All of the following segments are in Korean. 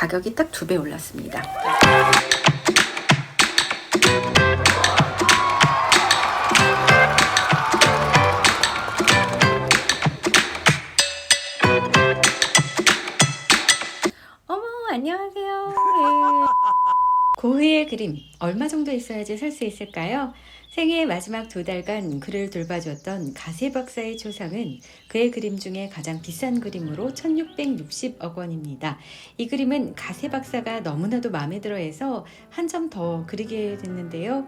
가격이 딱 2배 올랐습니다. 어머, 안녕하세요. 네. 고흐의 그림 얼마 정도 있어야지 살 수 있을까요? 생애의 마지막 2달간 그를 돌봐주었던 가세 박사의 초상은 그의 그림 중에 가장 비싼 그림으로 1660억 원입니다. 이 그림은 가세 박사가 너무나도 마음에 들어 해서 한 점 더 그리게 됐는데요.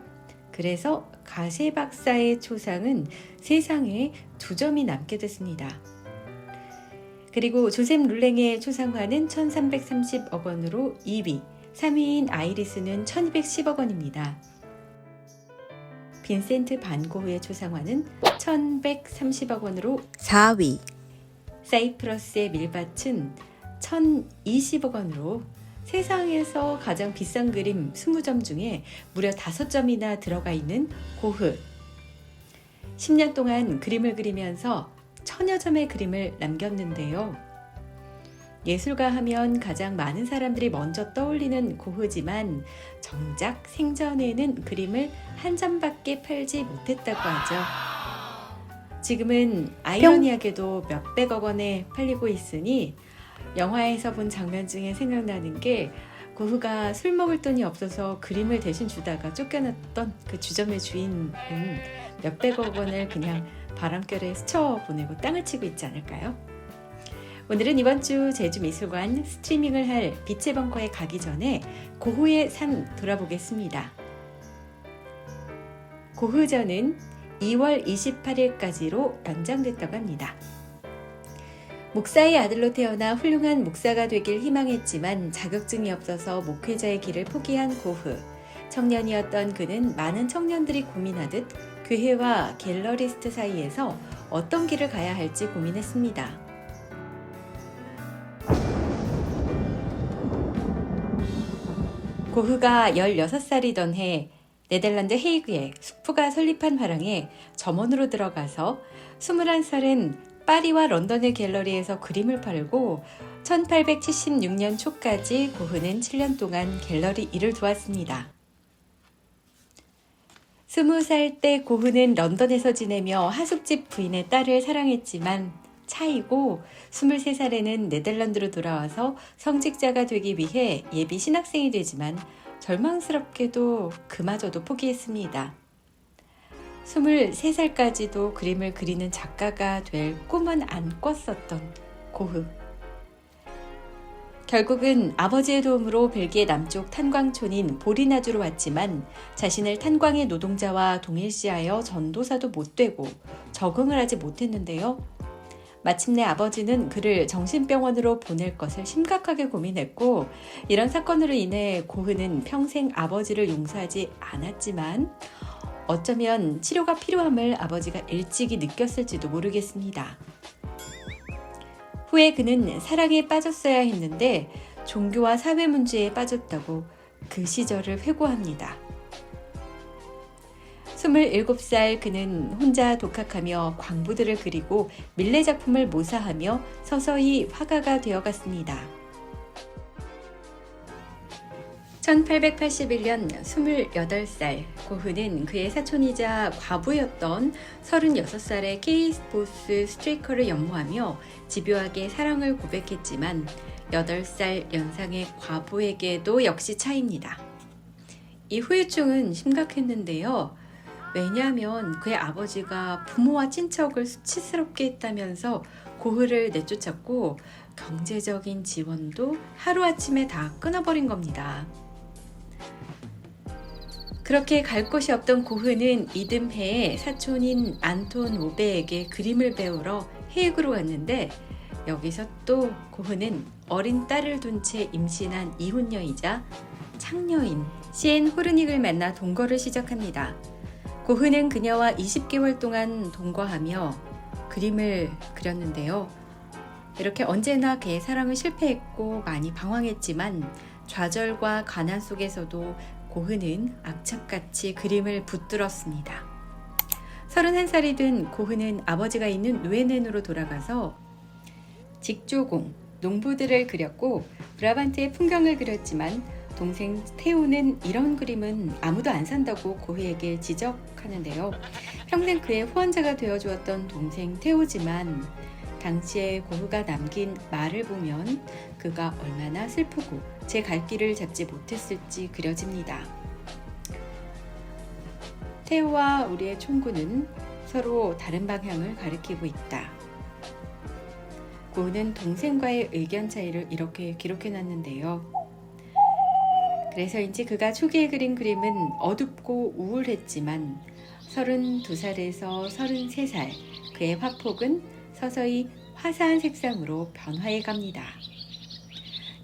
그래서 가세 박사의 초상은 세상에 2점이 남게 됐습니다. 그리고 조셉 룰랭의 초상화는 1330억 원으로 2위, 3위인 아이리스는 1210억 원입니다. 빈센트 반 고흐의 초상화는 1130억 원으로 4위, 사이프러스의 밀밭은 1020억 원으로 세상에서 가장 비싼 그림 20점 중에 무려 5점이나 들어가 있는 고흐. 10년 동안 그림을 그리면서 1000여 점의 그림을 남겼는데요. 예술가 하면 가장 많은 사람들이 먼저 떠올리는 고흐지만 정작 생전에는 그림을 한 점밖에 팔지 못했다고 하죠. 지금은 아이러니하게도 몇백억 원에 팔리고 있으니 영화에서 본 장면 중에 생각나는 게 고흐가 술 먹을 돈이 없어서 그림을 대신 주다가 쫓겨났던 그 주점의 주인은 몇백억 원을 그냥 바람결에 스쳐보내고 땅을 치고 있지 않을까요? 오늘은 이번 주 제주미술관 스트리밍을 할 빛의 벙커에 가기 전에 고흐의 삶 돌아보겠습니다. 고흐전은 2월 28일까지로 연장됐다고 합니다. 목사의 아들로 태어나 훌륭한 목사가 되길 희망했지만 자격증이 없어서 목회자의 길을 포기한 고흐. 청년이었던 그는 많은 청년들이 고민하듯 교회와 갤러리스트 사이에서 어떤 길을 가야 할지 고민했습니다. 고흐가 16살이던 해 네덜란드 헤이그에 숙부가 설립한 화廊에 점원으로 들어가서 21살은 파리와 런던의 갤러리에서 그림을 팔고 1876년 초까지 고흐는 7년 동안 갤러리 일을 도왔습니다. 20살 때 고흐는 런던에서 지내며 하숙집 부인의 딸을 사랑했지만 차이고 23살에는 네덜란드로 돌아와서 성직자가 되기 위해 예비 신학생이 되지만 절망스럽게도 그마저도 포기했습니다. 23살까지도 그림을 그리는 작가가 될 꿈은 안 꿨었던 고흐. 결국은 아버지의 도움으로 벨기에 남쪽 탄광촌인 보리나주로 왔지만 자신을 탄광의 노동자와 동일시하여 전도사도 못 되고 적응을 하지 못했는데요. 마침내 아버지는 그를 정신병원으로 보낼 것을 심각하게 고민했고 이런 사건으로 인해 고흐는 평생 아버지를 용서하지 않았지만 어쩌면 치료가 필요함을 아버지가 일찍이 느꼈을지도 모르겠습니다. 후에 그는 사랑에 빠졌어야 했는데 종교와 사회 문제에 빠졌다고 그 시절을 회고합니다. 27살 그는 혼자 독학하며 광부들을 그리고 밀레 작품을 모사하며 서서히 화가가 되어갔습니다. 1881년 28살 고흐는 그의 사촌이자 과부였던 36살의 케이스보스 스트레이커를 연모하며 집요하게 사랑을 고백했지만 8살 연상의 과부에게도 역시 차입니다. 이 후유증은 심각했는데요. 왜냐하면 그의 아버지가 부모와 친척을 수치스럽게 했다면서 고흐를 내쫓았고 경제적인 지원도 하루아침에 다 끊어버린 겁니다. 그렇게 갈 곳이 없던 고흐는 이듬해에 사촌인 안톤 오베에게 그림을 배우러 헤이그로 갔는데 여기서 또 고흐는 어린 딸을 둔 채 임신한 이혼녀이자 창녀인 시엔 호르닉을 만나 동거를 시작합니다. 고흐는 그녀와 20개월 동안 동거하며 그림을 그렸는데요. 이렇게 언제나 그의 사랑은 실패했고 많이 방황했지만 좌절과 가난 속에서도 고흐는 악착같이 그림을 붙들었습니다. 31살이 된 고흐는 아버지가 있는 누에넨으로 돌아가서 직조공, 농부들을 그렸고 브라반트의 풍경을 그렸지만 동생 테오는 이런 그림은 아무도 안 산다고 고흐에게 지적하는데요. 평생 그의 후원자가 되어주었던 동생 테오지만 당시에 고흐가 남긴 말을 보면 그가 얼마나 슬프고 제 갈 길을 잡지 못했을지 그려집니다. 테오와 우리의 총구는 서로 다른 방향을 가리키고 있다. 고흐는 동생과의 의견 차이를 이렇게 기록해놨는데요. 그래서인지 그가 초기에 그린 그림은 어둡고 우울했지만 32살에서 33살 그의 화폭은 서서히 화사한 색상으로 변화해 갑니다.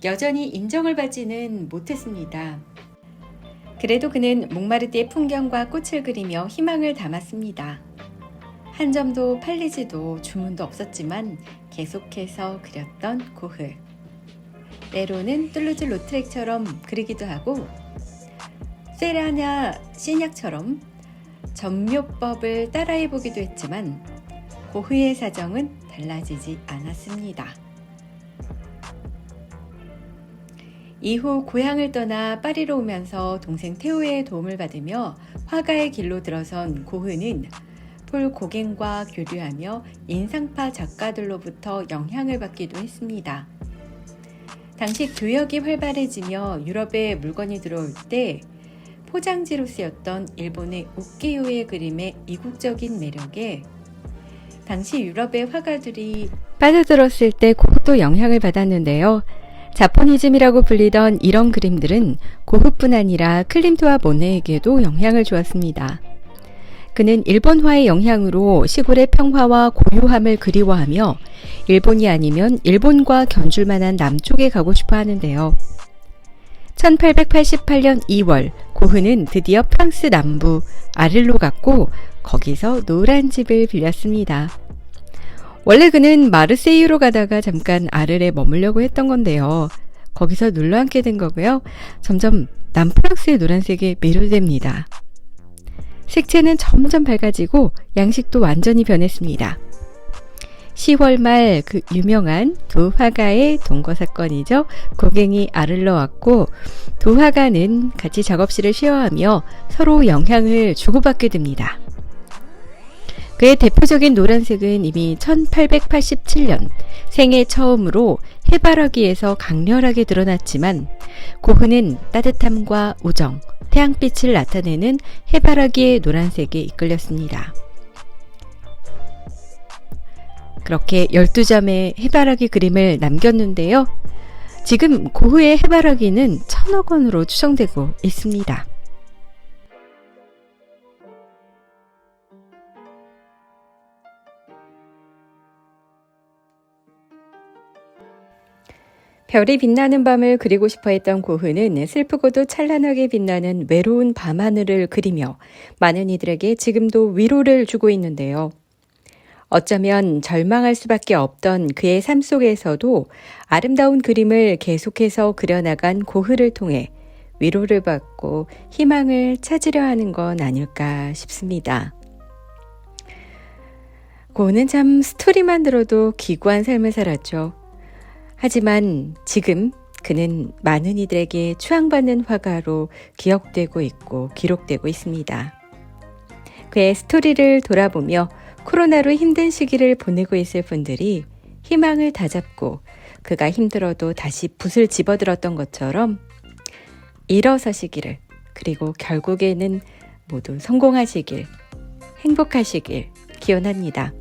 여전히 인정을 받지는 못했습니다. 그래도 그는 몽마르트의 풍경과 꽃을 그리며 희망을 담았습니다. 한 점도 팔리지도 주문도 없었지만 계속해서 그렸던 고흐. 때로는 툴루즈 로트렉처럼 그리기도 하고 세라냐 시냑처럼 전묘법을 따라해보기도 했지만 고흐의 사정은 달라지지 않았습니다. 이후 고향을 떠나 파리로 오면서 동생 테오의 도움을 받으며 화가의 길로 들어선 고흐는 폴 고갱과 교류하며 인상파 작가들로부터 영향을 받기도 했습니다. 당시 교역이 활발해지며 유럽에 물건이 들어올 때 포장지로 쓰였던 일본의 우키요의 그림의 이국적인 매력에 당시 유럽의 화가들이 빠져들었을 때 고흐도 영향을 받았는데요. 자포니즘이라고 불리던 이런 그림들은 고흐뿐 아니라 클림트와 모네에게도 영향을 주었습니다. 그는 일본화의 영향으로 시골의 평화와 고요함을 그리워하며 일본이 아니면 일본과 견줄 만한 남쪽에 가고 싶어 하는데요. 1888년 2월 고흐는 드디어 프랑스 남부 아를로 갔고 거기서 노란 집을 빌렸습니다. 원래 그는 마르세유로 가다가 잠깐 아를에 머물려고 했던 건데요. 거기서 눌러앉게 된 거고요. 점점 남프랑스의 노란색에 매료됩니다. 색채는 점점 밝아지고 양식도 완전히 변했습니다. 10월 말 그 유명한 두 화가의 동거 사건이죠. 고갱이 아를러 왔고 두 화가는 같이 작업실을 쉐어하며 서로 영향을 주고받게 됩니다. 그의 대표적인 노란색은 이미 1887년 생애 처음으로 해바라기에서 강렬하게 드러났지만 고흐는 따뜻함과 우정, 태양빛을 나타내는 해바라기의 노란색에 이끌렸습니다. 그렇게 12점의 해바라기 그림을 남겼는데요. 지금 고흐의 해바라기는 1000억 원으로 추정되고 있습니다. 별이 빛나는 밤을 그리고 싶어 했던 고흐는 슬프고도 찬란하게 빛나는 외로운 밤하늘을 그리며 많은 이들에게 지금도 위로를 주고 있는데요. 어쩌면 절망할 수밖에 없던 그의 삶 속에서도 아름다운 그림을 계속해서 그려나간 고흐를 통해 위로를 받고 희망을 찾으려 하는 건 아닐까 싶습니다. 고흐는 참 스토리만 들어도 기구한 삶을 살았죠. 하지만 지금 그는 많은 이들에게 추앙받는 화가로 기억되고 있고 기록되고 있습니다. 그의 스토리를 돌아보며 코로나로 힘든 시기를 보내고 있을 분들이 희망을 다잡고 그가 힘들어도 다시 붓을 집어들었던 것처럼 일어서시기를, 그리고 결국에는 모두 성공하시길, 행복하시길 기원합니다.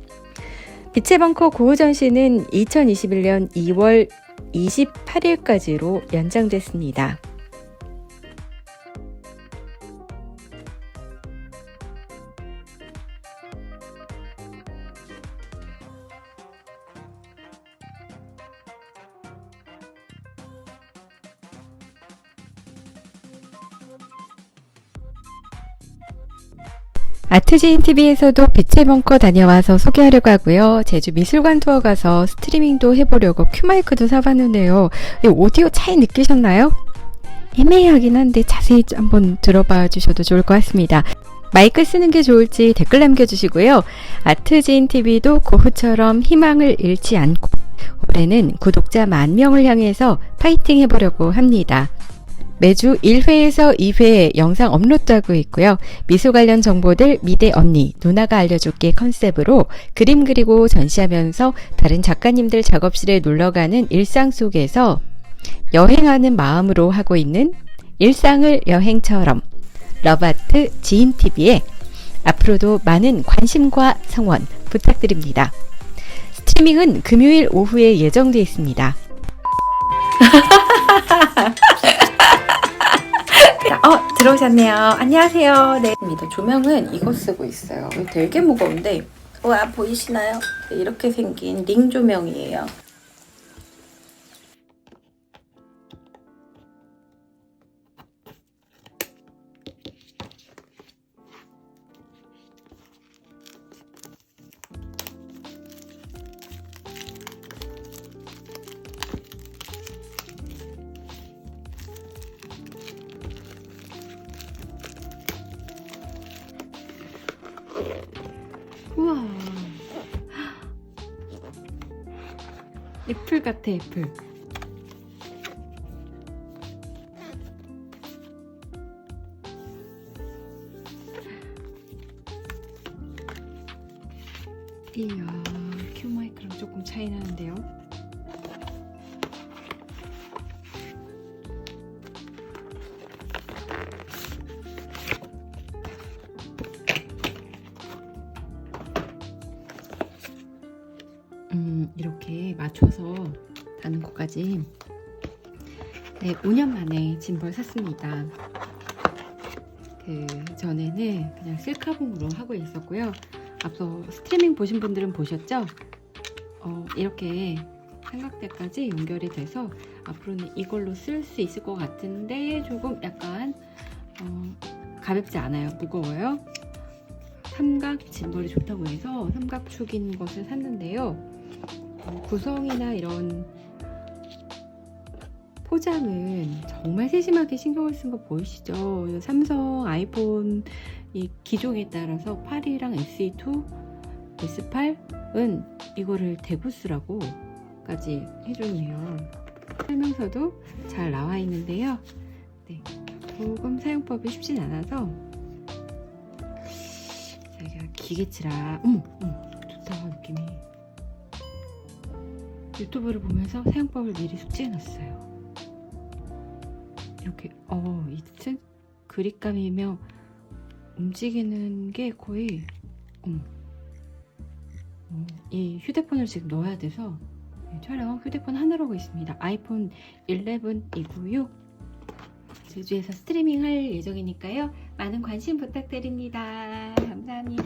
빛의 벙커 고흐 전시는 2021년 2월 28일까지로 연장됐습니다. 아트지인TV에서도 빛의 벙커 다녀와서 소개하려고 하고요. 제주 미술관 투어 가서 스트리밍도 해보려고 큐마이크도 사봤는데요. 오디오 차이 느끼셨나요? 애매하긴 한데 자세히 한번 들어봐 주셔도 좋을 것 같습니다. 마이크 쓰는 게 좋을지 댓글 남겨주시고요. 아트지인TV도 고흐처럼 희망을 잃지 않고 올해는 구독자 10,000명을 향해서 파이팅 해보려고 합니다. 매주 1회에서 2회 영상 업로드하고 있고요. 미소 관련 정보들 미대 언니, 누나가 알려줄게 컨셉으로 그림 그리고 전시하면서 다른 작가님들 작업실에 놀러가는 일상 속에서 여행하는 마음으로 하고 있는 일상을 여행처럼 러브아트 지인TV에 앞으로도 많은 관심과 성원 부탁드립니다. 스트리밍은 금요일 오후에 예정되어 있습니다. 들어오셨네요. 안녕하세요. 네. 조명은 이거 쓰고 있어요. 되게 무거운데, 와, 보이시나요? 이렇게 생긴 링 조명이에요. 우와, 애플 같아, 애플. 이야, 큐 마이크랑 조금 차이 나는데요. 이렇게 맞춰서 다는 것까지 5년 만에 짐벌 샀습니다. 그 전에는 그냥 셀카봉으로 하고 있었고요. 앞서 스트리밍 보신 분들은 보셨죠? 이렇게 삼각대까지 연결이 돼서 앞으로는 이걸로 쓸 수 있을 것 같은데 조금 약간 가볍지 않아요. 무거워요. 삼각 짐벌이 좋다고 해서 삼각축인 것을 샀는데요. 구성이나 이런 포장은 정말 세심하게 신경을 쓴 거 보이시죠? 삼성 아이폰 이 기종에 따라서 8이랑 SE2, S8은 이거를 대고 쓰라고까지 해줬네요. 설명서도 잘 나와 있는데요. 네, 조금 사용법이 쉽진 않아서 제가 기계치라 좋다 느낌이. 유튜브를 보면서 사용법을 미리 숙지해놨어요. 이렇게 이 그립감이며 움직이는 게 거의 이 휴대폰을 지금 넣어야 돼서 촬영 휴대폰 하나로 있습니다. 아이폰 11이고요. 제주에서 스트리밍 할 예정이니까요. 많은 관심 부탁드립니다. 감사합니다.